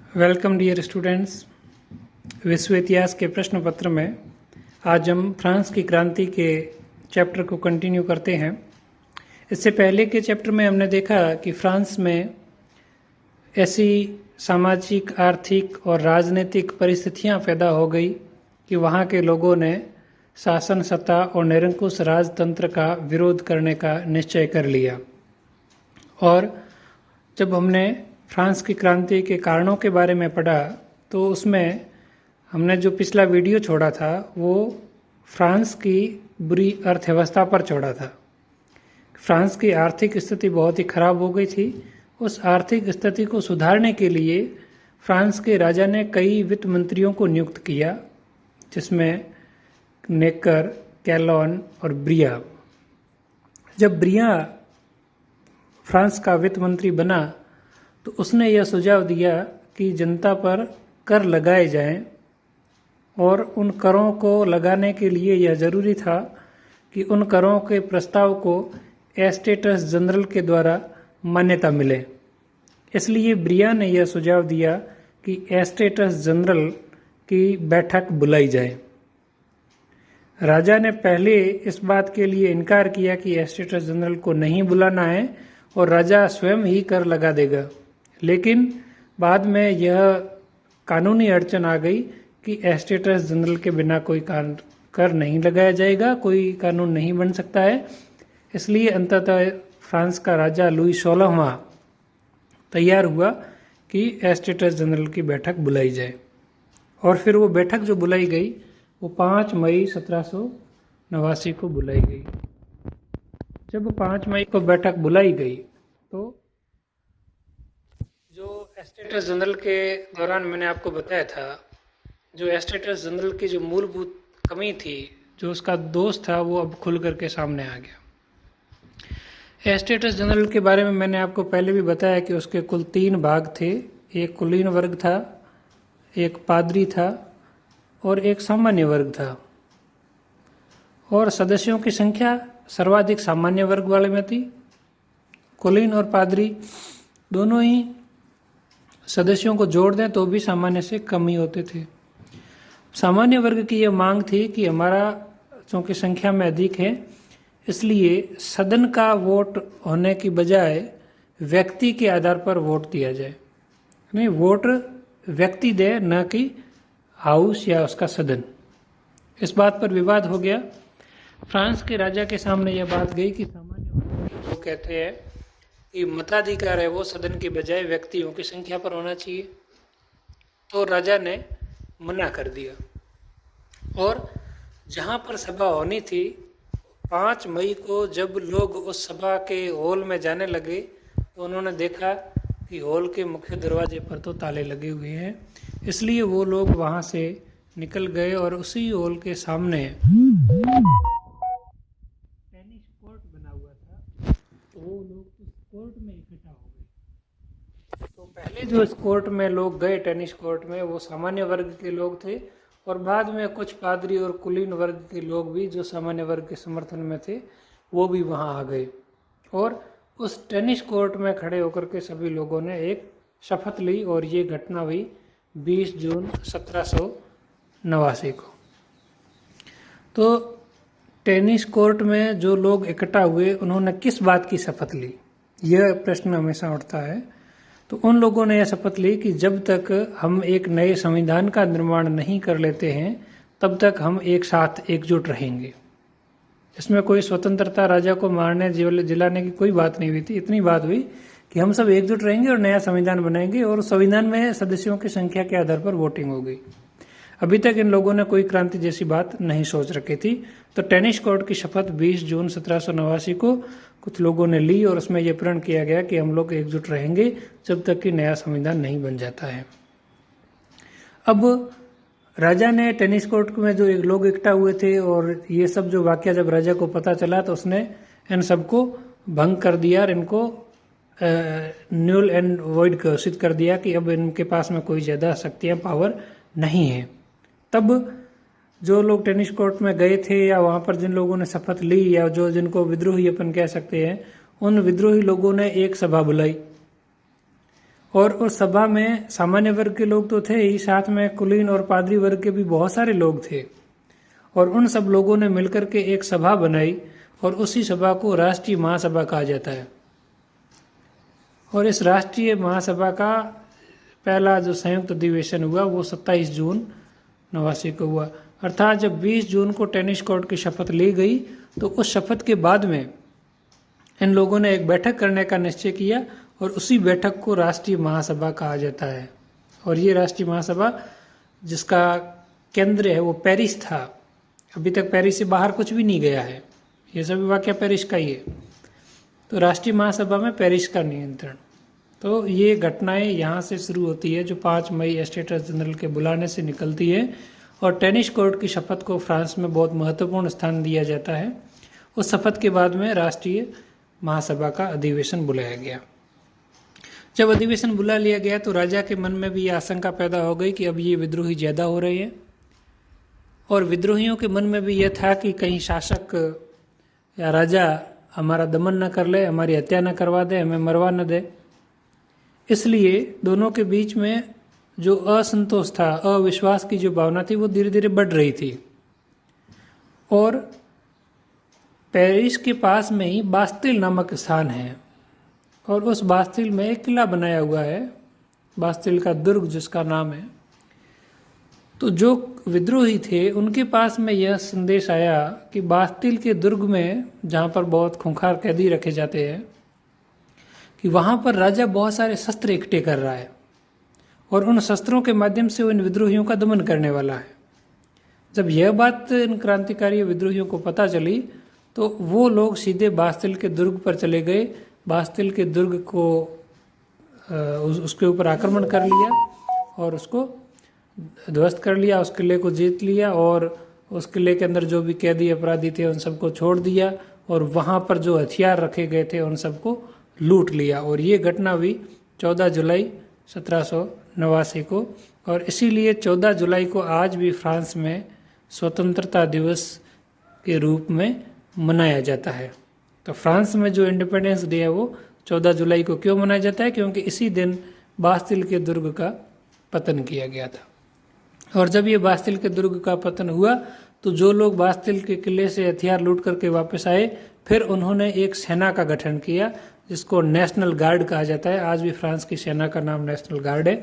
Welcome dear students. विश्व इतिहास के प्रश्न पत्र में आज हम फ्रांस की क्रांति के चैप्टर को कंटिन्यू करते हैं। इससे पहले के चैप्टर में हमने देखा कि फ्रांस में ऐसी सामाजिक, आर्थिक और राजनीतिक परिस्थितियां पैदा हो गई कि वहां के लोगों ने शासन सत्ता और निरंकुश राजतंत्र का विरोध करने का निश्चय कर लिया। और जब हमने फ्रांस की क्रांति के कारणों के बारे में पढ़ा तो उसमें हमने जो पिछला वीडियो छोड़ा था वो फ्रांस की बुरी अर्थव्यवस्था पर छोड़ा था। फ्रांस की आर्थिक स्थिति बहुत ही खराब हो गई थी। उस आर्थिक स्थिति को सुधारने के लिए फ्रांस के राजा ने कई वित्त मंत्रियों को नियुक्त किया, जिसमें नेकर, कैलोन और ब्रिया। जब ब्रिया फ्रांस का वित्त मंत्री बना तो उसने यह सुझाव दिया कि जनता पर कर लगाए जाएं, और उन करों को लगाने के लिए यह जरूरी था कि उन करों के प्रस्ताव को एस्टेट्स जनरल के द्वारा मान्यता मिले। इसलिए ब्रिया ने यह सुझाव दिया कि एस्टेट्स जनरल की बैठक बुलाई जाए। राजा ने पहले इस बात के लिए इनकार किया कि एस्टेट्स जनरल को नहीं बुलाना है और राजा स्वयं ही कर लगा देगा, लेकिन बाद में यह कानूनी अड़चन आ गई कि एस्टेट्स जनरल के बिना कोई कर नहीं लगाया जाएगा, कोई कानून नहीं बन सकता है। इसलिए अंततः फ्रांस का राजा लुई 16वां तैयार हुआ कि एस्टेट्स जनरल की बैठक बुलाई जाए। और फिर वो बैठक जो बुलाई गई वो 5 मई 1789 को बुलाई गई। जब 5 मई को बैठक बुलाई गई तो जो एस्टेट्स जनरल के दौरान मैंने आपको बताया था, जो एस्टेट्स जनरल की जो मूलभूत कमी थी, जो उसका दोष था, वो अब खुल करके सामने आ गया। एस्टेट्स जनरल के बारे में मैंने आपको पहले भी बताया कि उसके कुल 3 भाग थे। एक कुलीन वर्ग था, एक पादरी था और एक सामान्य वर्ग था। और सदस्यों की संख्या सर्वाधिक सामान्य वर्ग वाले में थी। कुलीन और पादरी दोनों ही सदस्यों को जोड़ दें तो भी सामान्य से कम ही होते थे। सामान्य वर्ग की यह मांग थी कि हमारा चूंकि संख्या में अधिक है, इसलिए सदन का वोट होने की बजाय व्यक्ति के आधार पर वोट दिया जाए। नहीं, वोट व्यक्ति दे, न कि हाउस या उसका सदन। इस बात पर विवाद हो गया। फ्रांस के राजा के सामने यह बात गई कि सामान्य वर्ग वो कहते हैं कि मताधिकार है वो सदन के बजाय व्यक्तियों की संख्या पर होना चाहिए। तो राजा ने मना कर दिया। और जहाँ पर सभा होनी थी, 5 मई को जब लोग उस सभा के हॉल में जाने लगे तो उन्होंने देखा कि हॉल के मुख्य दरवाजे पर तो ताले लगे हुए हैं। इसलिए वो लोग वहाँ से निकल गए और उसी हॉल के सामने टेनिस कोर्ट बना हुआ था, तो वो लोग उस कोर्ट में इकट्ठा हो गए। तो पहले जो इस कोर्ट में लोग गए, टेनिस कोर्ट में, वो सामान्य वर्ग के लोग थे और बाद में कुछ पादरी और कुलीन वर्ग के लोग भी जो सामान्य वर्ग के समर्थन में थे वो भी वहाँ आ गए। और उस टेनिस कोर्ट में खड़े होकर के सभी लोगों ने एक शपथ ली और ये घटना हुई 20 जून 1789 को। तो टेनिस कोर्ट में जो लोग इकट्ठा हुए उन्होंने किस बात की शपथ ली, यह प्रश्न हमेशा उठता है। तो उन लोगों ने यह शपथ ली कि जब तक हम एक नए संविधान का निर्माण नहीं कर लेते हैं तब तक हम एक साथ एकजुट रहेंगे। इसमें कोई स्वतंत्रता राजा को मारने जिलाने की कोई बात नहीं हुई थी। इतनी बात हुई कि हम सब एकजुट रहेंगे और नया संविधान बनाएंगे, और संविधान में सदस्यों की संख्या के आधार पर वोटिंग हो गई। अभी तक इन लोगों ने कोई क्रांति जैसी बात नहीं सोच रखी थी। तो टेनिस कोर्ट की शपथ 20 जून 1789 को कुछ लोगों ने ली और उसमें यह प्रण किया गया कि हम लोग एकजुट रहेंगे जब तक कि नया संविधान नहीं बन जाता है। अब राजा ने टेनिस कोर्ट में जो एक लोग इकट्ठा हुए थे और ये सब जो वाकया जब राजा को पता चला तो उसने इन सबको भंग कर दिया और इनको न्यूल एंड वॉइड घोषित कर दिया कि अब इनके पास में कोई ज़्यादा शक्तियाँ, पावर नहीं है। तब जो लोग टेनिस कोर्ट में गए थे या वहाँ पर जिन लोगों ने शपथ ली या जो जिनको विद्रोही अपन कह सकते हैं, उन विद्रोही लोगों ने एक सभा बुलाई और उस सभा में सामान्य वर्ग के लोग तो थे ही, साथ में कुलीन और पादरी वर्ग के भी बहुत सारे लोग थे। और उन सब लोगों ने मिलकर के एक सभा बनाई और उसी सभा को राष्ट्रीय महासभा कहा जाता है। और इस राष्ट्रीय महासभा का पहला जो संयुक्त अधिवेशन हुआ वो 27 जून 89 को हुआ। अर्थात जब 20 जून को टेनिस कोर्ट की शपथ ली गई तो उस शपथ के बाद में इन लोगों ने एक बैठक करने का निश्चय किया और उसी बैठक को राष्ट्रीय महासभा कहा जाता है। और ये राष्ट्रीय महासभा जिसका केंद्र है वो पेरिस था। अभी तक पेरिस से बाहर कुछ भी नहीं गया है, ये सभी वाक्य पेरिस का ही है। तो राष्ट्रीय महासभा में पेरिस का नियंत्रण। तो ये घटनाएं यहाँ से शुरू होती है जो 5 मई स्टेट्स जनरल के बुलाने से निकलती है। और टेनिस कोर्ट की शपथ को फ्रांस में बहुत महत्वपूर्ण स्थान दिया जाता है। उस शपथ के बाद में राष्ट्रीय महासभा का अधिवेशन बुलाया गया। जब अधिवेशन बुला लिया गया तो राजा के मन में भी ये आशंका पैदा हो गई कि अब ये विद्रोही ज़्यादा हो रहे हैं। और विद्रोहियों के मन में भी यह था कि कहीं शासक या राजा हमारा दमन न कर ले, हमारी हत्या न करवा दे, हमें मरवा न दे। इसलिए दोनों के बीच में जो असंतोष था, अविश्वास की जो भावना थी वो धीरे धीरे बढ़ रही थी। और पेरिस के पास में ही बास्तिल नामक स्थान है और उस बास्तिल में एक किला बनाया हुआ है, बास्तिल का दुर्ग जिसका नाम है। तो जो विद्रोही थे उनके पास में यह संदेश आया कि बास्तिल के दुर्ग में, जहाँ पर बहुत खूंखार कैदी रखे जाते हैं, कि वहाँ पर राजा बहुत सारे शस्त्र इकट्ठे कर रहा है और उन शस्त्रों के माध्यम से वो इन विद्रोहियों का दमन करने वाला है। जब यह बात इन क्रांतिकारी विद्रोहियों को पता चली तो वो लोग सीधे बास्तिल के दुर्ग पर चले गए। बास्तिल के दुर्ग को उसके ऊपर आक्रमण कर लिया और उसको ध्वस्त कर लिया, उस किले को जीत लिया और उस किले के अंदर जो भी कैदी अपराधी थे उन सबको छोड़ दिया और वहाँ पर जो हथियार रखे गए थे उन सबको लूट लिया। और ये घटना हुई 14 जुलाई 1789 को। और इसीलिए 14 जुलाई को आज भी फ्रांस में स्वतंत्रता दिवस के रूप में मनाया जाता है। तो फ्रांस में जो इंडिपेंडेंस डे है वो 14 जुलाई को क्यों मनाया जाता है? क्योंकि इसी दिन बास्तिल के दुर्ग का पतन किया गया था। और जब ये बास्तिल के दुर्ग का पतन हुआ तो जो लोग बास्तिल के किले से हथियार लूट करके वापस आए, फिर उन्होंने एक सेना का गठन किया जिसको नेशनल गार्ड कहा जाता है। आज भी फ्रांस की सेना का नाम नेशनल गार्ड है।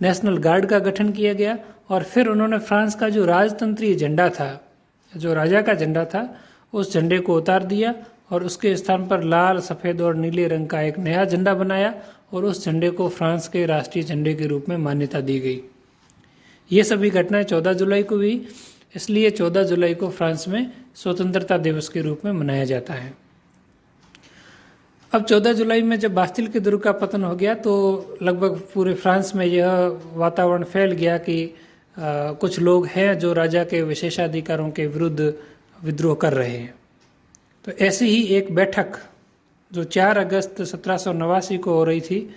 नेशनल गार्ड का गठन किया गया और फिर उन्होंने फ्रांस का जो राजतंत्रीय झंडा था, जो राजा का झंडा था, उस झंडे को उतार दिया और उसके स्थान पर लाल, सफ़ेद और नीले रंग का एक नया झंडा बनाया और उस झंडे को फ्रांस के राष्ट्रीय झंडे के रूप में मान्यता दी गई। ये सभी घटनाएं 14 जुलाई को हुई, इसलिए 14 जुलाई को फ्रांस में स्वतंत्रता दिवस के रूप में मनाया जाता है। अब 14 जुलाई में जब बास्तिल के दुर्ग का पतन हो गया तो लगभग पूरे फ्रांस में यह वातावरण फैल गया कि कुछ लोग हैं जो राजा के विशेषाधिकारों के विरुद्ध विद्रोह कर रहे हैं। तो ऐसी ही एक बैठक जो 4 अगस्त 1789 को हो रही थी,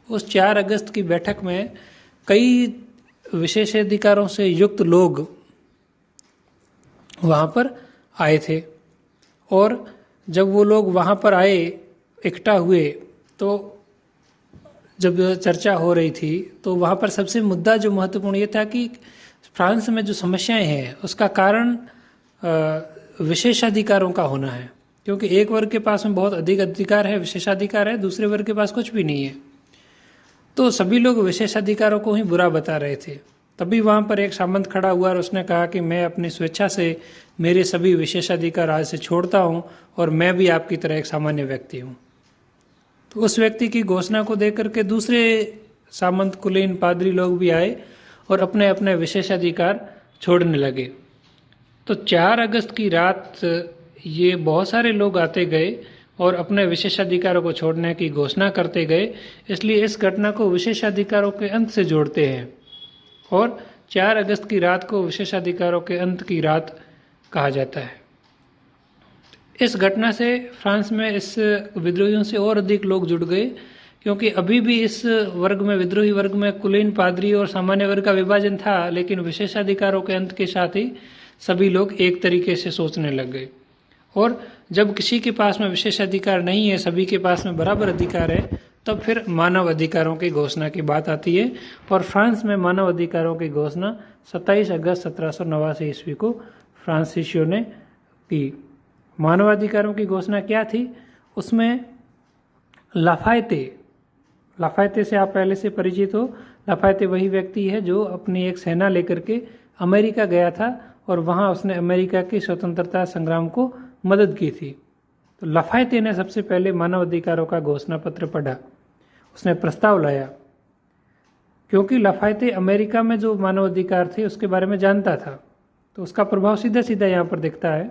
उस 4 अगस्त की बैठक में कई विशेषाधिकारों से युक्त लोग वहाँ पर आए थे। और जब वो लोग वहाँ पर आए, इकट्ठा हुए, तो जब चर्चा हो रही थी तो वहाँ पर सबसे मुद्दा जो महत्वपूर्ण ये था कि फ्रांस में जो समस्याएं हैं उसका कारण विशेषाधिकारों का होना है। क्योंकि एक वर्ग के पास में बहुत अधिक अधिकार है, विशेषाधिकार है, दूसरे वर्ग के पास कुछ भी नहीं है। तो सभी लोग विशेषाधिकारों को ही बुरा बता रहे थे। तभी वहाँ पर एक सामंत खड़ा हुआ और उसने कहा कि मैं अपनी स्वेच्छा से मेरे सभी विशेषाधिकार आज से छोड़ता हूँ और मैं भी आपकी तरह एक सामान्य व्यक्ति हूँ। तो उस व्यक्ति की घोषणा को देख करके दूसरे सामंत, कुलीन, पादरी लोग भी आए और अपने अपने विशेषाधिकार छोड़ने लगे। तो 4 अगस्त की रात ये बहुत सारे लोग आते गए और अपने विशेषाधिकारों को छोड़ने की घोषणा करते गए। इसलिए इस घटना को विशेषाधिकारों के अंत से जोड़ते हैं और 4 अगस्त की रात को विशेषाधिकारों के अंत की रात कहा जाता है। इस घटना से फ्रांस में इस विद्रोहियों से और अधिक लोग जुड़ गए, क्योंकि अभी भी इस वर्ग में, विद्रोही वर्ग में, कुलीन, पादरी और सामान्य वर्ग का विभाजन था, लेकिन विशेषाधिकारों के अंत के साथ ही सभी लोग एक तरीके से सोचने लग गए। और जब किसी के पास में विशेषाधिकार नहीं है, सभी के पास में बराबर अधिकार है, तब फिर मानव अधिकारों की घोषणा की बात आती है और फ्रांस में मानव अधिकारों की घोषणा 27 अगस्त 1789 ईस्वी को फ्रांसीसियों ने की। मानवाधिकारों की घोषणा क्या थी? उसमें लाफायते से आप पहले से परिचित हो। लाफायते वही व्यक्ति है जो अपनी एक सेना लेकर के अमेरिका गया था और वहाँ उसने अमेरिका की स्वतंत्रता संग्राम को मदद की थी। तो लाफायते ने सबसे पहले मानव अधिकारों का घोषणा पत्र पढ़ा, उसने प्रस्ताव लाया, क्योंकि लाफायते अमेरिका में जो मानव अधिकार थे उसके बारे में जानता था, तो उसका प्रभाव सीधा सीधा यहाँ पर दिखता है।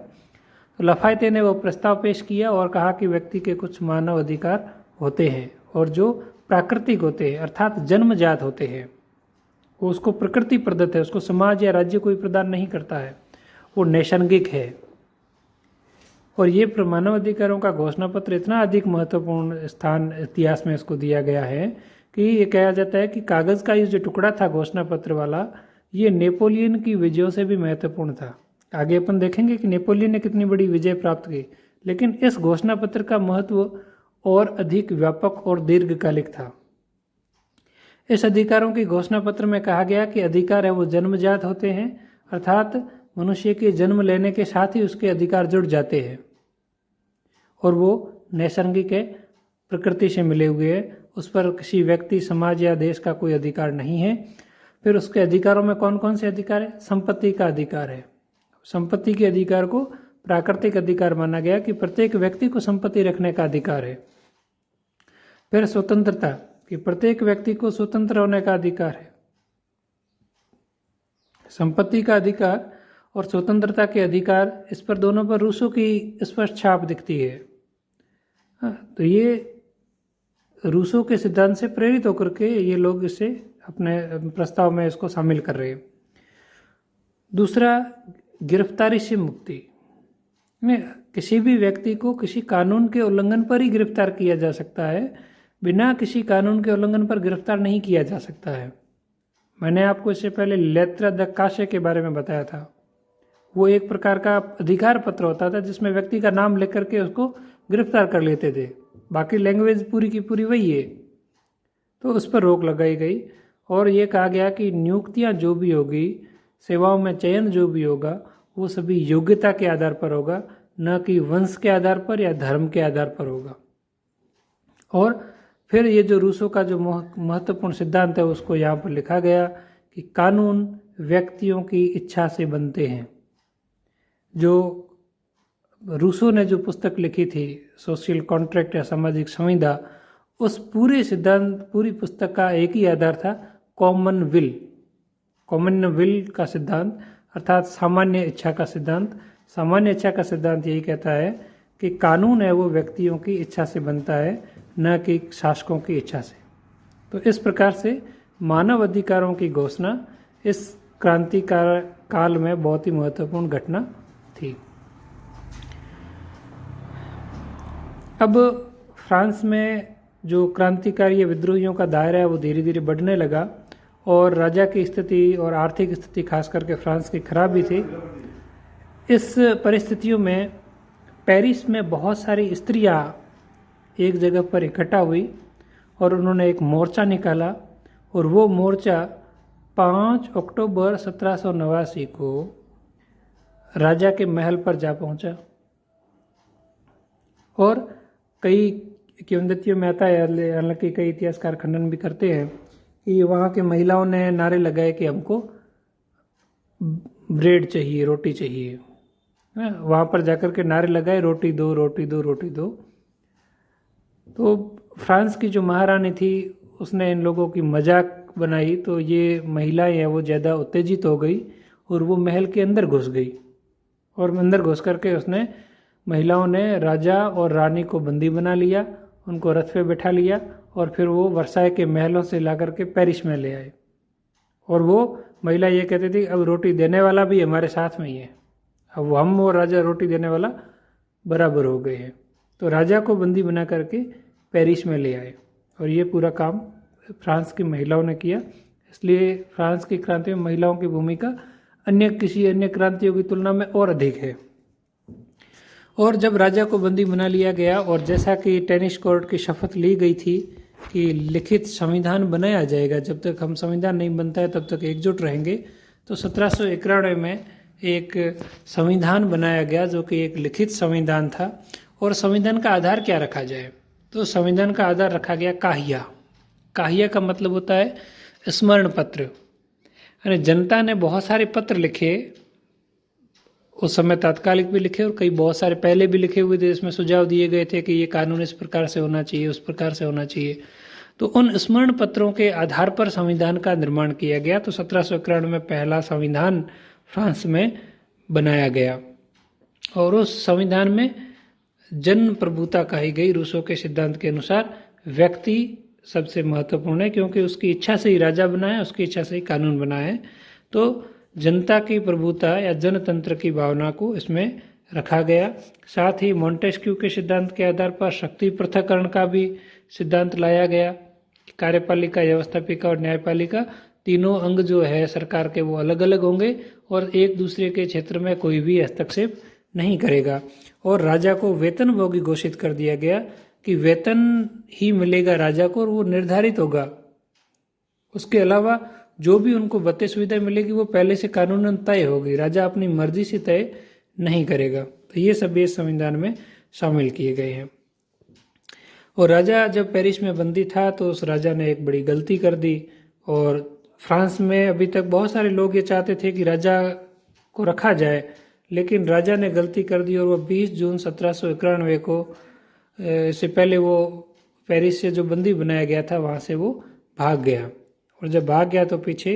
तो लाफायते ने वो प्रस्ताव पेश किया और कहा कि व्यक्ति के कुछ मानव अधिकार होते हैं और जो प्राकृतिक होते हैं अर्थात जन्मजात होते हैं, वो उसको प्रकृति प्रदत्त है, उसको समाज या राज्य कोई प्रदान नहीं करता है, वो नैसर्गिक है। और ये मानव अधिकारों का घोषणा पत्र इतना अधिक महत्वपूर्ण स्थान इतिहास में इसको दिया गया है कि ये कहा जाता है कि कागज़ का ये जो टुकड़ा था घोषणा पत्र वाला, ये नेपोलियन की विजयों से भी महत्वपूर्ण था। आगे अपन देखेंगे कि नेपोलियन ने कितनी बड़ी विजय प्राप्त की, लेकिन इस घोषणा पत्र का महत्व और अधिक व्यापक और दीर्घकालिक था। इस अधिकारों की घोषणा पत्र में कहा गया कि अधिकार है वो जन्मजात होते हैं, अर्थात मनुष्य के जन्म लेने के साथ ही उसके अधिकार जुड़ जाते हैं और वो नैसर्गिक है, प्रकृति से मिले हुए हैं, उस पर किसी व्यक्ति, समाज या देश का कोई अधिकार नहीं है। फिर उसके अधिकारों में कौन कौन से अधिकार है? संपत्ति का अधिकार है। संपत्ति के अधिकार को प्राकृतिक अधिकार माना गया कि प्रत्येक व्यक्ति को संपत्ति रखने का अधिकार है। फिर स्वतंत्रता, कि प्रत्येक व्यक्ति को स्वतंत्र होने का अधिकार है। संपत्ति का अधिकार और स्वतंत्रता के अधिकार, इस पर दोनों पर रूसों की स्पष्ट छाप दिखती है। तो ये रूसों के सिद्धांत से प्रेरित होकर के ये लोग इसे अपने प्रस्ताव में इसको शामिल कर रहे हैं। दूसरा, गिरफ्तारी से मुक्ति। किसी भी व्यक्ति को किसी कानून के उल्लंघन पर ही गिरफ्तार किया जा सकता है, बिना किसी कानून के उल्लंघन पर गिरफ्तार नहीं किया जा सकता है। मैंने आपको इससे पहले लेत्रा द काशे के बारे में बताया था। वो एक प्रकार का अधिकार पत्र होता था जिसमें व्यक्ति का नाम लिख करके उसको गिरफ्तार कर लेते थे। बाकी लैंग्वेज पूरी की पूरी वही है। तो उस पर रोक लगाई गई और ये कहा गया कि नियुक्तियां जो भी होगी, सेवाओं में चयन जो भी होगा, वो सभी योग्यता के आधार पर होगा, न कि वंश के आधार पर या धर्म के आधार पर होगा। और फिर ये जो रूसों का जो महत्वपूर्ण सिद्धांत है उसको यहाँ पर लिखा गया कि कानून व्यक्तियों की इच्छा से बनते हैं। जो रूसों ने जो पुस्तक लिखी थी सोशल कॉन्ट्रैक्ट या सामाजिक संविदा, उस पूरे सिद्धांत, पूरी पुस्तक का एक ही आधार था, कॉमन विल का सिद्धांत, अर्थात सामान्य इच्छा का सिद्धांत। सामान्य इच्छा का सिद्धांत यही कहता है कि कानून है वो व्यक्तियों की इच्छा से बनता है, न कि शासकों की इच्छा से। तो इस प्रकार से मानव अधिकारों की घोषणा इस क्रांति काल में बहुत ही महत्वपूर्ण घटना थी। अब फ्रांस में जो क्रांतिकारी विद्रोहियों का दायरा है वो धीरे धीरे बढ़ने लगा और राजा की स्थिति और आर्थिक स्थिति खास करके फ्रांस की खराब भी थी। इस परिस्थितियों में पेरिस में बहुत सारी स्त्रियां एक जगह पर इकट्ठा हुई और उन्होंने एक मोर्चा निकाला और वो मोर्चा 5 अक्टूबर 1789 को राजा के महल पर जा पहुंचा। और कई किंवदंतियों में आता है, हालांकि कई इतिहासकार खंडन भी करते हैं, कि वहाँ के महिलाओं ने नारे लगाए कि हमको ब्रेड चाहिए, रोटी चाहिए। वहाँ पर जाकर के नारे लगाए, रोटी दो, रोटी दो, रोटी दो। तो फ्रांस की जो महारानी थी उसने इन लोगों की मजाक बनाई, तो ये महिलाएं हैं वो ज़्यादा उत्तेजित हो गई और वो महल के अंदर घुस गई। और अंदर घुस करके उसने महिलाओं ने राजा और रानी को बंदी बना लिया, उनको रथ पे बैठा लिया और फिर वो वर्साय के महलों से ला करके पेरिस में ले आए। और वो महिला ये कहती थी अब रोटी देने वाला भी हमारे साथ में ही है, अब हम और राजा रोटी देने वाला बराबर हो गए हैं। तो राजा को बंदी बना करके पेरिस में ले आए और ये पूरा काम फ्रांस की महिलाओं ने किया। इसलिए फ्रांस की क्रांति में महिलाओं की भूमिका किसी अन्य क्रांतियों की तुलना में और अधिक है। और जब राजा को बंदी बना लिया गया और जैसा कि टेनिस कोर्ट की शपथ ली गई थी कि लिखित संविधान बनाया जाएगा। जब तक हम संविधान नहीं बनता है तब तक एकजुट रहेंगे। तो 1791 में एक संविधान बनाया गया जो कि एक लिखित संविधान था। और संविधान का आधार क्या रखा जाए? तो संविधान का आधार रखा गया काहिया। काहिया का मतलब होता है स्मरण पत्र। यानी जनता ने बहुत सारे पत्र लिखे, उस समय तात्कालिक भी लिखे और कई बहुत सारे पहले भी लिखे हुए थे, इसमें सुझाव दिए गए थे कि ये कानून इस प्रकार से होना चाहिए, उस प्रकार से होना चाहिए। तो उन स्मरण पत्रों के आधार पर संविधान का निर्माण किया गया। तो 1791 में पहला संविधान फ्रांस में बनाया गया और उस संविधान में जन प्रभुता कही गई। रूसो के सिद्धांत के अनुसार व्यक्ति सबसे महत्वपूर्ण है, क्योंकि उसकी इच्छा से ही राजा बना है, उसकी इच्छा से ही कानून बना है। तो जनता की प्रभुता या जनतंत्र की भावना को इसमें रखा गया। साथ ही मॉन्टेस्क्यू के सिद्धांत के आधार पर शक्ति पृथक्करण का भी सिद्धांत लाया गया। कार्यपालिका, व्यवस्थापिका और न्यायपालिका तीनों अंग जो है सरकार के वो अलग अलग होंगे और एक दूसरे के क्षेत्र में कोई भी हस्तक्षेप नहीं करेगा। और राजा को वेतनभोगी घोषित कर दिया गया कि वेतन ही मिलेगा राजा को और वो निर्धारित होगा। उसके अलावा जो भी उनको भत्ते सुविधा मिलेगी वो पहले से कानूनन तय होगी, राजा अपनी मर्जी से तय नहीं करेगा। तो ये सब इस संविधान में शामिल किए गए हैं। और राजा जब पेरिस में बंदी था तो उस राजा ने एक बड़ी गलती कर दी। और फ्रांस में अभी तक बहुत सारे लोग ये चाहते थे कि राजा को रखा जाए, लेकिन राजा ने गलती कर दी और वो 20 जून 1791 को, इससे पहले वो पेरिस से जो बंदी बनाया गया था वहाँ से वो भाग गया। और जब भाग गया तो पीछे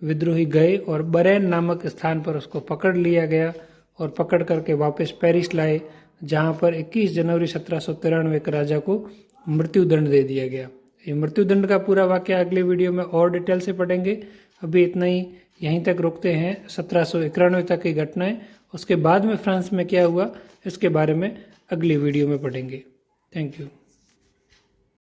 विद्रोही गए और बरेन नामक स्थान पर उसको पकड़ लिया गया और पकड़ करके वापस पेरिस लाए, जहाँ पर 21 जनवरी 1793 के राजा को मृत्युदंड दे दिया गया। ये मृत्युदंड का पूरा वाकया अगले वीडियो में और डिटेल से पढ़ेंगे। अभी इतना ही, यहीं तक रोकते हैं। 1791 तक की घटनाएं, उसके बाद में फ्रांस में क्या हुआ इसके बारे में अगली वीडियो में पढ़ेंगे। Thank you.